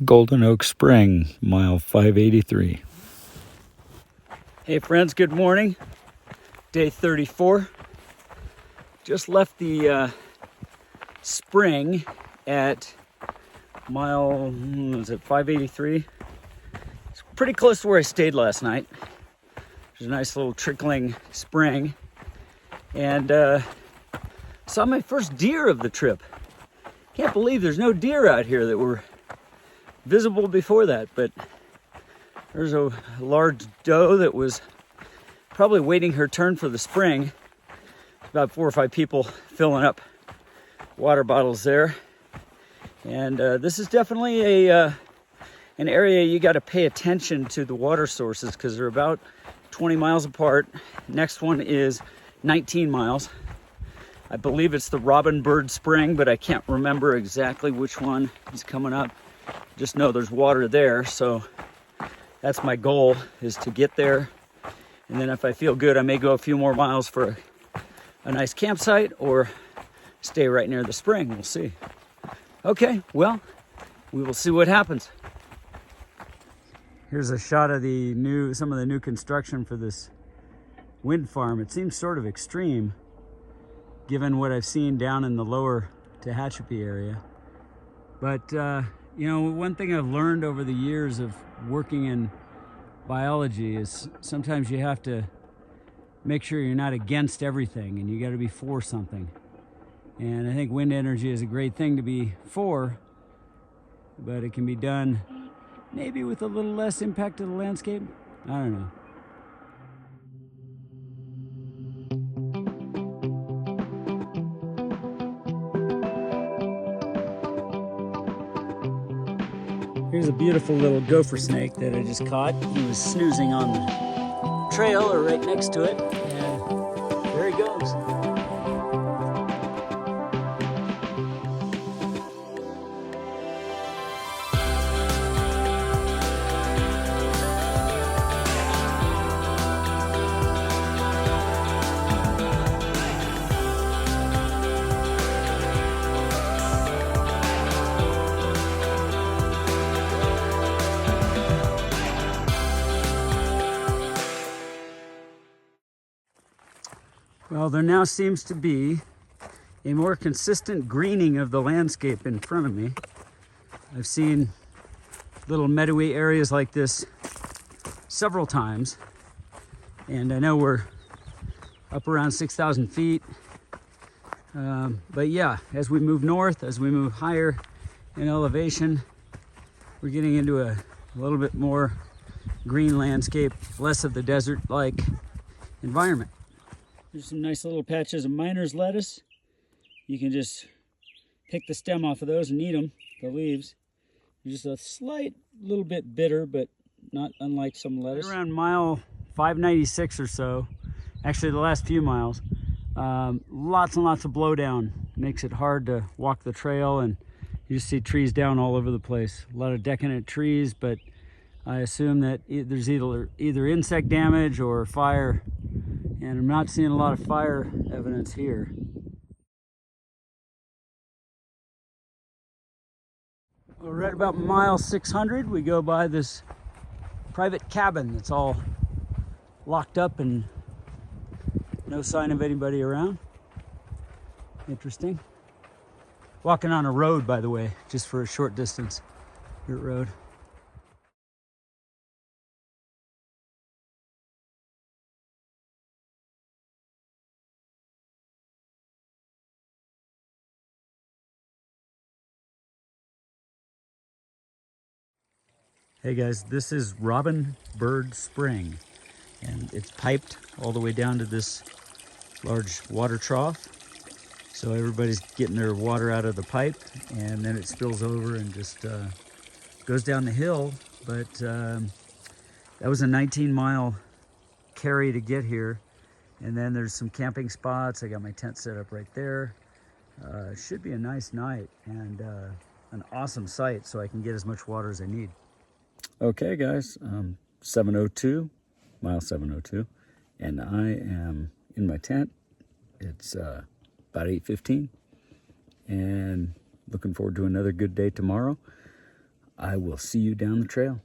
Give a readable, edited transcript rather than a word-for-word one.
Golden Oak Spring, mile 583. Hey friends, good morning. Day 34. Just left the spring at mile, was it 583? It's pretty close to where I stayed last night. There's a nice little trickling spring. And saw my first deer of the trip. Can't believe there's no deer out here that were visible before that, but there's a large doe that was probably waiting her turn for the spring. About 4 or 5 people filling up water bottles there. And this is definitely an area you got to pay attention to the water sources because they're about 20 miles apart. Next one is 19 miles. I believe it's the Robin Bird Spring, but I can't remember exactly which one is coming up. Just know there's water there, so that's my goal, is to get there. And then if I feel good, I may go a few more miles for a nice campsite or stay right near the spring. We'll see. Okay, well, we will see what happens. Here's a shot of some of the new construction for this wind farm. It seems sort of extreme given what I've seen down in the lower Tehachapi area. But you know, one thing I've learned over the years of working in biology is sometimes you have to make sure you're not against everything and you got to be for something. And I think wind energy is a great thing to be for, but it can be done maybe with a little less impact to the landscape. I don't know. Here's a beautiful little gopher snake that I just caught. He was snoozing on the trail or right next to it, and there he goes. Well, there now seems to be a more consistent greening of the landscape in front of me. I've seen little meadowy areas like this several times, and I know we're up around 6,000 feet. But yeah, as we move north, as we move higher in elevation, we're getting into a little bit more green landscape, less of the desert-like environment. There's some nice little patches of miner's lettuce. You can just pick the stem off of those and eat them, the leaves. They're just a slight little bit bitter, but not unlike some lettuce. Around mile 596 or so, actually the last few miles, lots and lots of blowdown. Makes it hard to walk the trail, and you just see trees down all over the place. A lot of decadent trees, but I assume that there's either insect damage or fire. And I'm not seeing a lot of fire evidence here. Well, right about mile 600, we go by this private cabin that's all locked up and no sign of anybody around. Interesting. Walking on a road, by the way, just for a short distance. Dirt road. Hey guys, this is Robin Bird Spring, and it's piped all the way down to this large water trough. So everybody's getting their water out of the pipe, and then it spills over and just goes down the hill. But that was a 19-mile carry to get here. And then there's some camping spots. I got my tent set up right there. Should be a nice night and an awesome site, so I can get as much water as I need. Okay guys, 702, mile 702, and I am in my tent. It's about 8:15, and looking forward to another good day tomorrow. I will see you down the trail.